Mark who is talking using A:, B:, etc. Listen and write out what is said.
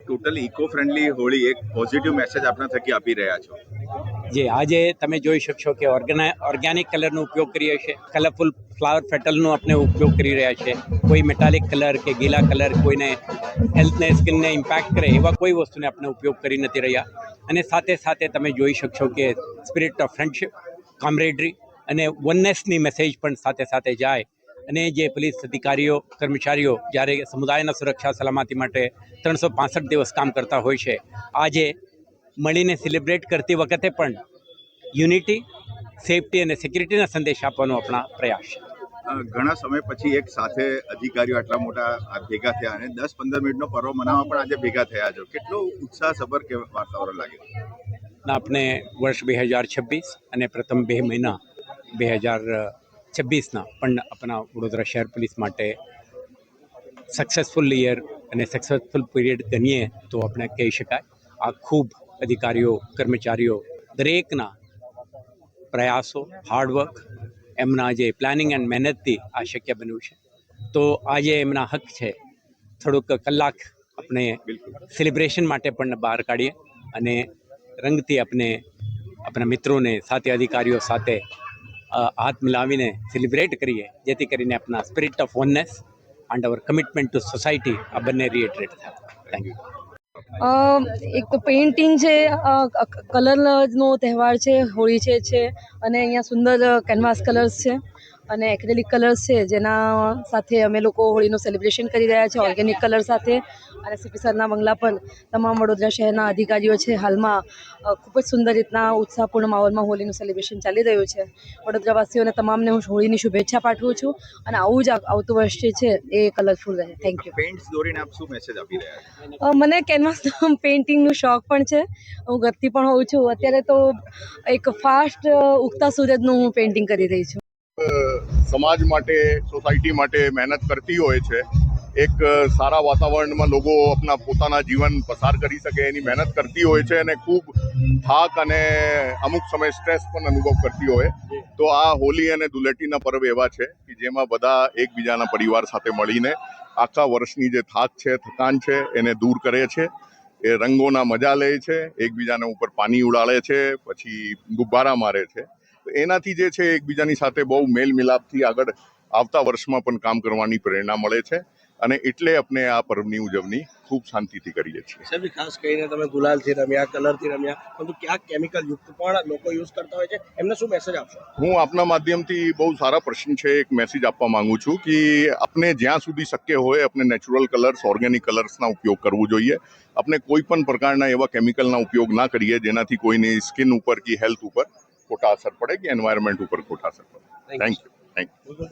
A: Total eco friendly Holi એક positive message આપના થકી આપી રહ્યા છો.
B: જે આજે તમે જોઈ શકશો કે ઓર્ગેનિક કલરનો ઉપયોગ કરીએ છીએ, કલરફુલ ફ્લાવર પેટલનો આપણે ઉપયોગ કરી રહ્યા છે. કોઈ મેટાલિક કલર કે ગીલા કલર કોઈને હેલ્થને સ્કિનને ઇમ્પેક્ટ કરે એવા કોઈ વસ્તુને આપણે ઉપયોગ કરી નથી રહ્યા. અને સાથે સાથે તમે જોઈ શકશો કે સ્પિરિટ ઓફ ફ્રેન્ડશિપ, કોમરેડરી અને વનનેસની મેસેજ પણ સાથે સાથે જાય. અને જે પોલીસ અધિકારીઓ કર્મચારીઓ જ્યારે સમુદાયના સુરક્ષા સલામતી માટે 365 દિવસ કામ કરતા હોય છે, આજે મળીને સેલિબ્રેટ કરતી વખતે પણ યુનિટી, સેફટી અને સિક્યુરિટીના સંદેશ આપવાનો આપણા પ્રયાસ છે.
A: ઘણા સમય પછી એક સાથે અધિકારીઓ આટલા મોટા ભેગા થયા અને 10-15 મિનિટનો પર્વ મનાવવા પણ આજે ભેગા થયા છો. કેટલો ઉત્સાહસભર કે વાતાવરણ લાગે?
B: આપણે વર્ષ 2026 અને પ્રથમ 2 મહિના 2026ના પણ આપણા વડોદરા શહેર પોલીસ માટે સક્સેસફુલ યર અને સક્સેસફુલ પીરિયડ ગણીએ તો આપણે કહી શકાય. આ ખૂબ અધિકારીઓ, કર્મચારીઓ દરેકના પ્રયાસો, હાર્ડવર્ક, એમના જે પ્લાનિંગ એન્ડ મહેનતથી આ શક્ય બન્યું છે. તો આજે એમના હક છે થોડુંક કલાક આપણે સેલિબ્રેશન માટે પણ બહાર કાઢીએ અને રંગથી આપણે આપણા મિત્રોને સાથે અધિકારીઓ સાથે હાથ મિલાવીને સેલિબ્રેટ કરીએ, જેથી કરીને આપણા spirit of oneness and our commitment to society આ બંને રિએટરેટ થાય. Thank you.
C: એક તો પેઇન્ટિંગ છે, કલરનો તહેવાર છે, હોળી છે અને અહીંયા સુંદર કેનવાસ કલર્સ છે અને એક્રેલિક કલર્સ છે, જેના સાથે અમે લોકો હોળીનું સેલિબ્રેશન કરી રહ્યા છે ઓર્ગેનિક કલર સાથે. અને સીપી સરના બંગલા પર તમામ વડોદરા શહેરના અધિકારીઓ છે. હાલમાં ખૂબ જ સુંદર રીતના ઉત્સાહપૂર્ણ માહોલમાં હોળીનું સેલિબ્રેશન ચાલી રહ્યું છે. વડોદરાવાસીઓને તમામને હું હોળીની શુભેચ્છા પાઠવું છું અને આવું જ આવતું વર્ષ જે છે એ કલરફુલ રહે. Thank you.
A: પેઇન્ટ્સ દોરીને આપ શું મેસેજ આપી રહ્યા છો?
C: મને કેનવાસ પેઇન્ટિંગનો શોખ પણ છે. હું કરતી પણ હોઉં છું. અત્યારે તો એક ફાસ્ટ ઉગતા સૂરજનું હું પેઇન્ટિંગ કરી રહી છું.
D: સમાજ માટે, સોસાયટી માટે મહેનત કરતી હોય છે. એક સારા વાતાવરણમાં લોકો આપણા પોતાના જીવન પસાર કરી શકે એની મહેનત કરતી હોય છે અને ખૂબ થાક અને અમુક સમય સ્ટ્રેસ પણ અનુભવ કરતી હોય. તો આ હોલી અને ધૂળેટીના પર્વ એવા છે કે જેમાં બધા એકબીજાના પરિવાર સાથે મળીને આખા વર્ષની જે થાક છે, થકાન છે એને દૂર કરે છે. એ રંગોના મજા લે છે, એકબીજાના ઉપર પાણી ઉડાડે છે, પછી ગુબ્બારા મારે છે. એનાથી જે છે એકબીજાની સાથે બહુ મેલ મિલાપથી આગળ આવતા વર્ષમાં પણ કામ કરવાની પ્રેરણા મળે છે અને એટલે આપણે આ પર્વની ઉજવણી ખૂબ શાંતિથી કરીએ છીએ.
E: સાહેબ, ખાસ કરીને તમે ગુલાલથી રમ્યા, કલરથી રમ્યા, પરંતુ ક્યાંક કેમિકલ યુક્ત પણ લોકો યુઝ કરતા હોય છે, એમને શું મેસેજ આપશો?
D: હું આપના માધ્યમથી બહુ સારા પ્રશ્ન છે, એક મેસેજ આપવા માંગુ છું કે આપણે જ્યાં સુધી શક્ય હોય આપણે નેચરલ કલર્સ, ઓર્ગેનિક કલર્સના ઉપયોગ કરવો જોઈએ. આપણે કોઈ પણ પ્રકારના એવા કેમિકલના ઉપયોગ ના કરીએ જેનાથી કોઈની સ્કિન ઉપર કે હેલ્થ ઉપર ખોટા અસર પડે કે એન્વાયરમેન્ટ ઉપર ખોટા અસર પડે. Thank you.